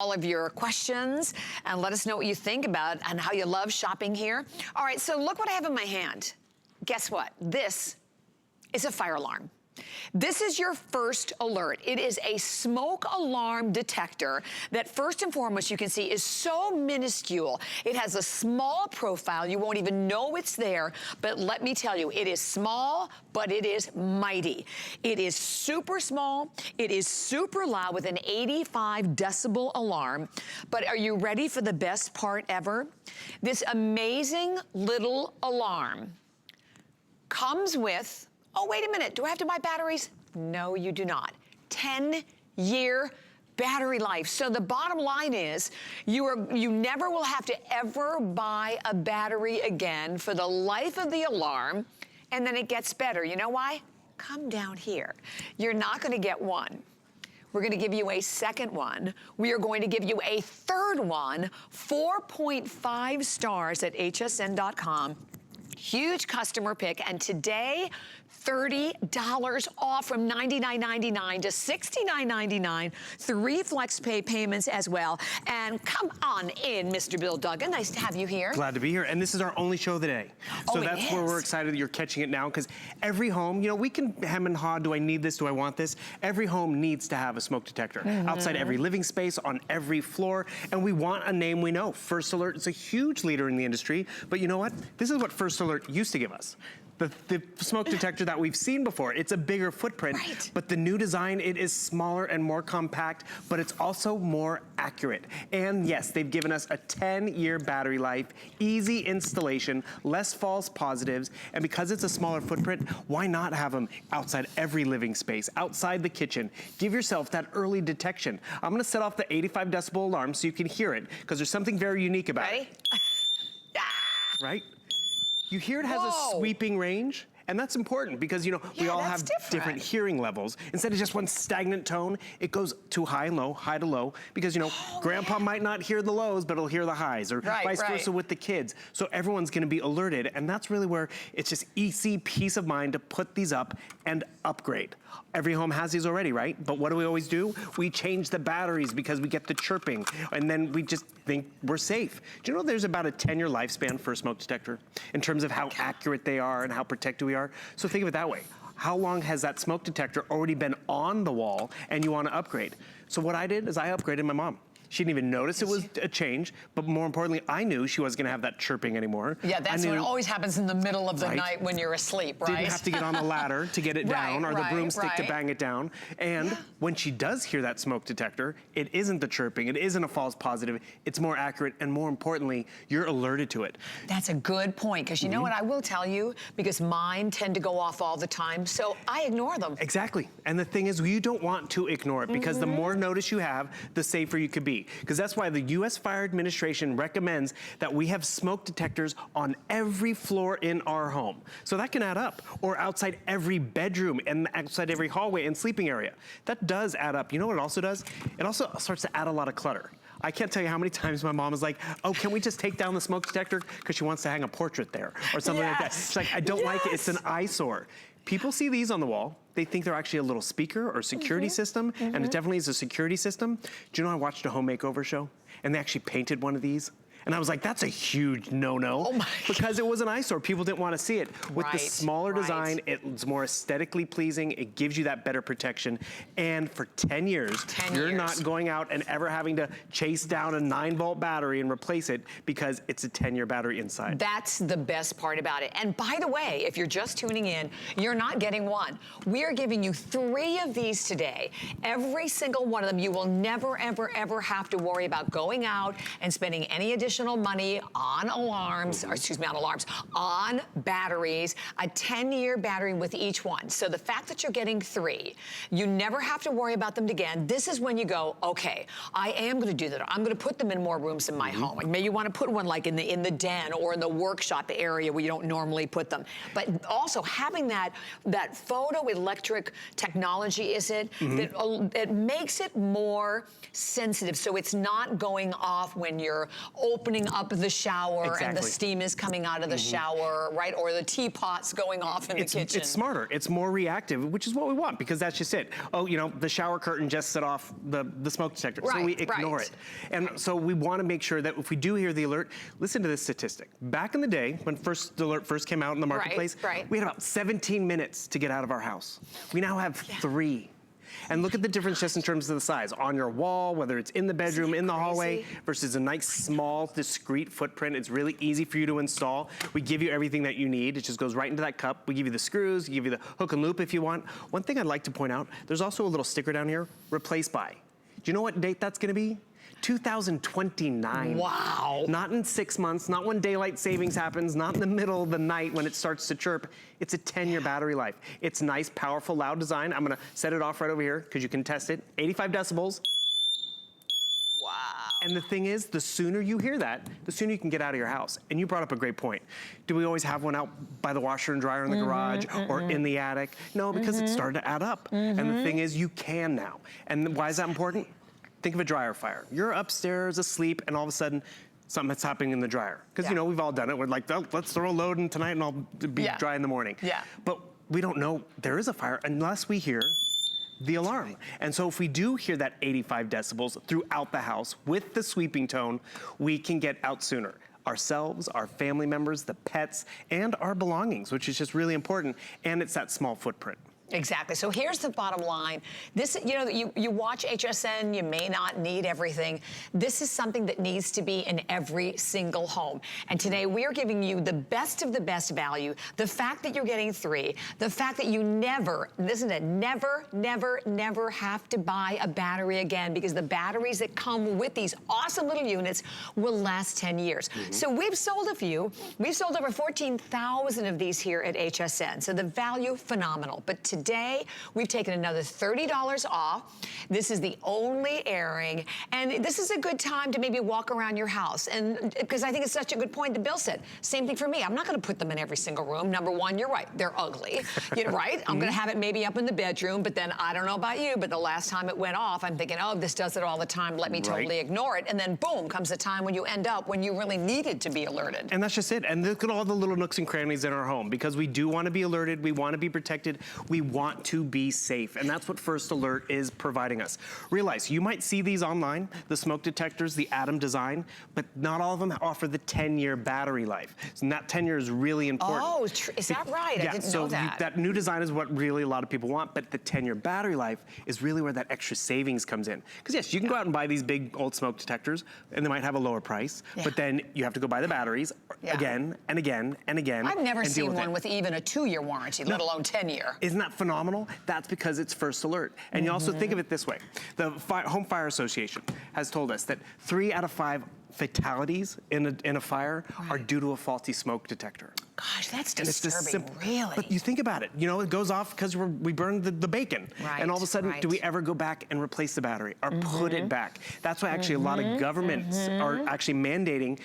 all of your questions and let us know what you think about and how you love shopping here. All right, so look what I have in my hand. Guess what? This is a fire alarm. This is your first alert. It is a smoke alarm detector that first and foremost you can see is so minuscule. It has a small profile. You won't even know it's there, but let me tell you, it is small, but it is mighty. It is super small. It is super loud with an 85 decibel alarm. But are you ready for the best part ever? This amazing little alarm comes with, oh, wait a minute, do I have to buy batteries? No, you do not. 10-year battery life. So the bottom line is you never will have to ever buy a battery again for the life of the alarm, and then it gets better. You know why? Come down here. You're not gonna get one. We're gonna give you a second one. We are going to give you a third one, 4.5 stars at hsn.com. Huge customer pick, and today, $30 off from $99.99 to $69.99. 3 flex pay payments as well. And come on in, Mr. Bill Duggan. Nice to have you here. Glad to be here. And this is our only show of the day. So that's where we're excited that you're catching it now, because every home, you know, we can hem and haw, do I need this, do I want this? Every home needs to have a smoke detector. Outside every living space, on every floor, and we want a name we know. First Alert is a huge leader in the industry, but you know what? This is what First Alert used to give us. The smoke detector that we've seen before, it's a bigger footprint, but the new design, it is smaller and more compact, but it's also more accurate. And yes, they've given us a 10-year battery life, easy installation, less false positives, and because it's a smaller footprint, why not have them outside every living space, outside the kitchen? Give yourself that early detection. I'm gonna set off the 85 decibel alarm so you can hear it, because there's something very unique about it. Right? You hear it has a sweeping range, and that's important because, you know, we all have different hearing levels. Instead of just one stagnant tone, it goes to high and low, high to low, because, you know, grandpa might not hear the lows, but he'll hear the highs, or vice versa with the kids. So everyone's gonna be alerted, and that's really where it's just easy peace of mind to put these up and upgrade. Every home has these already, right? But what do we always do? We change the batteries because we get the chirping, and then we just think we're safe. Do you know there's about a 10-year lifespan for a smoke detector in terms of how accurate they are and how protected we are? So think of it that way. How long has that smoke detector already been on the wall and you want to upgrade? So what I did is I upgraded my mom. She didn't even notice it was a change, but more importantly, I knew she wasn't gonna have that chirping anymore. Yeah, that's what always happens in the middle of the night when you're asleep, right? Didn't have to get on the ladder to get it down, or the broomstick to bang it down. And when she does hear that smoke detector, it isn't the chirping, it isn't a false positive, it's more accurate, and more importantly, you're alerted to it. That's a good point, because you know what, I will tell you, because mine tend to go off all the time, so I ignore them. Exactly, and the thing is, you don't want to ignore it, because the more notice you have, the safer you could be. Because that's why the U.S. Fire Administration recommends that we have smoke detectors on every floor in our home. So that can add up, or outside every bedroom and outside every hallway and sleeping area. That does add up. You know what it also does? It also starts to add a lot of clutter. I can't tell you how many times my mom is like, oh, can we just take down the smoke detector? Because she wants to hang a portrait there, or something like that. She's like, I don't like it, it's an eyesore. People see these on the wall, they think they're actually a little speaker or security system, and it definitely is a security system. Do you know I watched a home makeover show, and they actually painted one of these? And I was like, that's a huge no-no, because it was an eyesore. People didn't want to see it. With the smaller design, it's more aesthetically pleasing. It gives you that better protection. And for 10 years, you're not going out and ever having to chase down a 9-volt battery and replace it, because it's a 10-year battery inside. That's the best part about it. And by the way, if you're just tuning in, you're not getting one. We are giving you 3 of these today. Every single one of them, you will never, ever, ever have to worry about going out and spending any additional money on alarms, or excuse me, on batteries, a 10-year battery with each one. So the fact that you're getting 3, you never have to worry about them again. This is when you go, okay, I am gonna do that. I'm gonna put them in more rooms in my home. Like maybe you wanna put one like in the den or in the workshop area where you don't normally put them. But also having that photoelectric technology, that makes it more sensitive. So it's not going off when you're opening opening up the shower and the steam is coming out of the shower, right? Or the teapot's going off in the kitchen. It's smarter. It's more reactive, which is what we want, because that's just it. Oh, you know, the shower curtain just set off the smoke detector, so we ignore it. And so we want to make sure that if we do hear the alert, listen to this statistic. Back in the day, when the alert first came out in the marketplace, we had about 17 minutes to get out of our house. We now have 3. And look at the difference just in terms of the size. On your wall, whether it's in the bedroom, in the hallway, versus a nice, small, discreet footprint. It's really easy for you to install. We give you everything that you need. It just goes right into that cup. We give you the screws, we give you the hook and loop if you want. One thing I'd like to point out, there's also a little sticker down here, replace by. Do you know what date that's gonna be? 2029. Wow. Not in 6 months, not when daylight savings happens, not in the middle of the night when it starts to chirp. It's a 10-year battery life. It's nice, powerful, loud design. I'm gonna set it off right over here because you can test it. 85 decibels. Wow. And the thing is, the sooner you hear that, the sooner you can get out of your house. And you brought up a great point. Do we always have one out by the washer and dryer in the garage or in the attic? No, because it started to add up. And the thing is, you can now. And why is that important? Think of a dryer fire. You're upstairs asleep and all of a sudden something that's happening in the dryer. Because you know, we've all done it. We're like, oh, let's throw a load in tonight and I'll be dry in the morning. But we don't know there is a fire unless we hear the alarm. And so if we do hear that 85 decibels throughout the house with the sweeping tone, we can get out sooner. Ourselves, our family members, the pets, and our belongings, which is just really important. And it's that small footprint. Exactly. So here's the bottom line. This, you know, you watch HSN, you may not need everything. This is something that needs to be in every single home. And today we are giving you the best of the best value. The fact that you're getting 3, the fact that you never, listen to it, never, never, never have to buy a battery again, because the batteries that come with these awesome little units will last 10 years. So we've sold a few. We've sold over 14,000 of these here at HSN. So the value, phenomenal. But today, we've taken another $30 off. This is the only airing, and this is a good time to maybe walk around your house. And because I think it's such a good point that Bill said. Same thing for me. I'm not going to put them in every single room. Number one, you're right. They're ugly. You're right. I'm going to have it maybe up in the bedroom, but then I don't know about you, but the last time it went off, I'm thinking, oh, this does it all the time. Let me totally ignore it. And then boom, comes the time when you end up when you really needed to be alerted. And that's just it. And look at all the little nooks and crannies in our home, because we do want to be alerted. We want to be protected. We want to be safe, and that's what First Alert is providing us. Realize, you might see these online, the smoke detectors, the Atom design, but not all of them offer the 10-year battery life. And that 10 years is really important. Oh, is that right? I didn't know that. That new design is what really a lot of people want, but the 10-year battery life is really where that extra savings comes in. Because yes, you can go out and buy these big old smoke detectors, and they might have a lower price, but then you have to go buy the batteries again and again and again. I've never seen one with even a 2-year warranty, let alone 10-year. Isn't that phenomenal? That's because it's First Alert. And you also think of it this way. The Home Fire Association has told us that 3 out of 5 fatalities in a fire are due to a faulty smoke detector. Gosh, that's disturbing, really. But you think about it, you know, it goes off because we burned the bacon. And all of a sudden, do we ever go back and replace the battery or put it back? That's why actually a lot of governments are actually mandating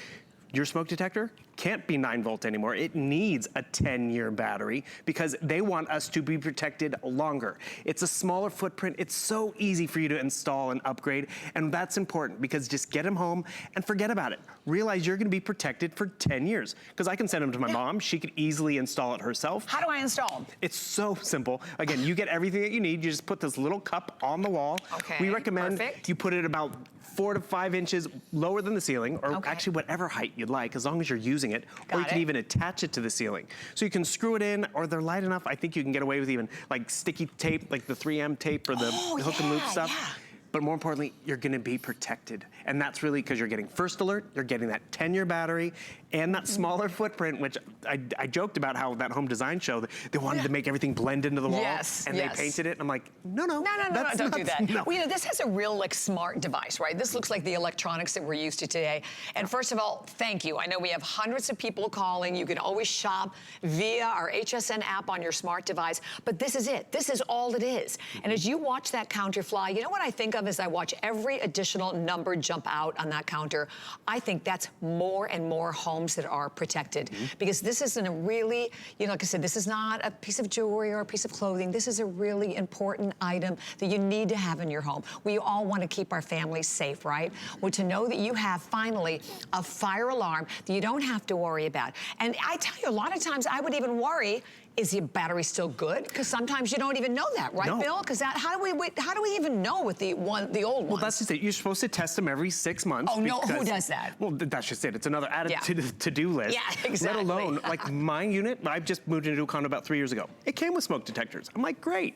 your smoke detector can't be 9 volt anymore. It needs a 10-year battery because they want us to be protected longer. It's a smaller footprint. It's so easy for you to install and upgrade, and that's important because just get them home and forget about it. Realize you're gonna be protected for 10 years because I can send them to my mom. She could easily install it herself. How do I install them? It's so simple. Again, you get everything that you need. You just put this little cup on the wall. We recommend you put it about 4 to 5 inches lower than the ceiling, or actually whatever height you'd like, as long as you're using it, or you can even attach it to the ceiling. So you can screw it in, or they're light enough. I think you can get away with even like sticky tape, like the 3M tape or the hook and loop stuff. But more importantly, you're gonna be protected. And that's really because you're getting First Alert, you're getting that 10-year battery, and that smaller footprint, which I joked about how that home design show, they wanted to make everything blend into the wall, and they painted it, and I'm like, no, don't do that. Well, you know, this has a real like smart device, right? This looks like the electronics that we're used to today. And first of all, thank you. I know we have hundreds of people calling. You can always shop via our HSN app on your smart device, but this is it. This is all it is. And as you watch that counter fly, you know what I think of? of as I watch every additional number jump out on that counter, I think that's more and more homes that are protected. Because this isn't a really, you know, like I said, this is not a piece of jewelry or a piece of clothing. This is a really important item that you need to have in your home. We all want to keep our families safe, right? Well, to know that you have finally a fire alarm that you don't have to worry about. And I tell you, a lot of times I would even worry, is the battery still good? Because sometimes you don't even know that, right, Bill? Because how do we even know with the old one? Well, that's just it. You're supposed to test them every 6 months. Oh no, who does that? Well, that's just it. It's another added to the to-do list. Yeah, exactly. Let alone, like my unit, I've just moved into a condo about 3 years ago. It came with smoke detectors. I'm like, great.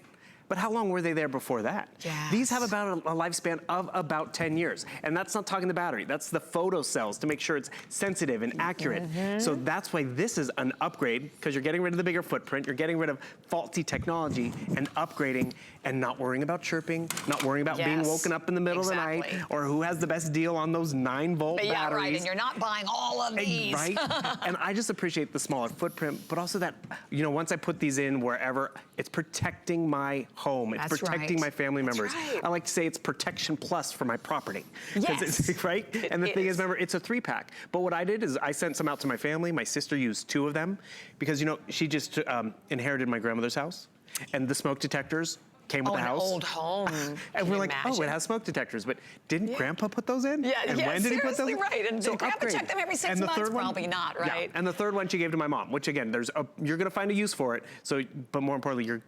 But how long were they there before that? Yes. These have about a lifespan of about 10 years. And that's not talking the battery. That's the photo cells to make sure it's sensitive and accurate. So that's why this is an upgrade, because you're getting rid of the bigger footprint, you're getting rid of faulty technology and upgrading and not worrying about chirping, not worrying about being woken up in the middle of the night, or who has the best deal on those 9-volt batteries. Yeah, right, and you're not buying all of these. Right? And I just appreciate the smaller footprint, but also that, you know, once I put these in wherever, it's protecting my home. It's protecting my family members. I like to say it's protection plus for my property. Yes. Right? And the thing is, remember, it's a 3-pack. But what I did is I sent some out to my family. My sister used 2 of them because, you know, she just inherited my grandmother's house. And the smoke detectors came with the house. An old home. And we're like, oh, it has smoke detectors. But didn't Grandpa put those in? Yeah, and when did he put those in? Right. And so Grandpa checked them every 6 months? Probably not, right? Yeah. And the third one she gave to my mom, which again, you're gonna find a use for it. So, but more importantly, you're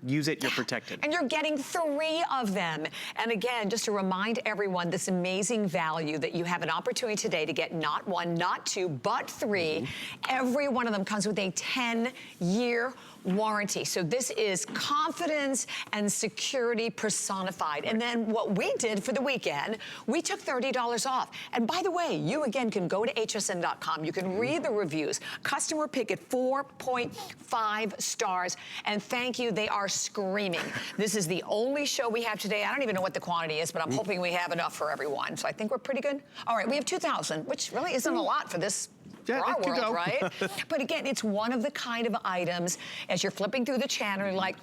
protected. And you're getting 3 of them. And again, just to remind everyone, this amazing value that you have an opportunity today to get not 1, not 2, but 3. Every one of them comes with a 10-year warranty. So this is confidence and security personified. And then what we did for the weekend, we took $30 off. And by the way, you again can go to hsn.com. You can read the reviews. Customer pick at 4.5 stars. And thank you, they are screaming. This is the only show we have today. I don't even know what the quantity is, but I'm hoping we have enough for everyone. So I think we're pretty good. All right, we have 2,000, which really isn't a lot for this for our world, right? But again, it's one of the kind of items, as you're flipping through the channel, you're like,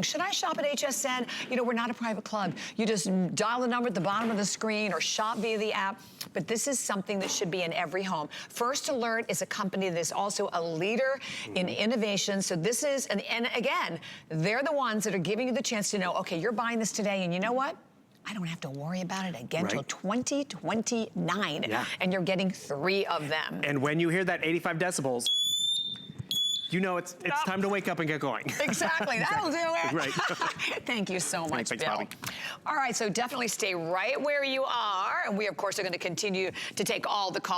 should I shop at HSN? You know, we're not a private club. You just dial the number at the bottom of the screen or shop via the app. But this is something that should be in every home. First Alert is a company that is also a leader in innovation. So this is, and again, they're the ones that are giving you the chance to know, okay, you're buying this today, and you know what? I don't have to worry about it again until 2029. And you're getting 3 of them. And when you hear that 85 decibels, you know it's time to wake up and get going. Exactly, that'll do it. Right. Thank you so much, Thanks, Bill. Bobby. All right, so definitely stay right where you are. And we, of course, are going to continue to take all the calls.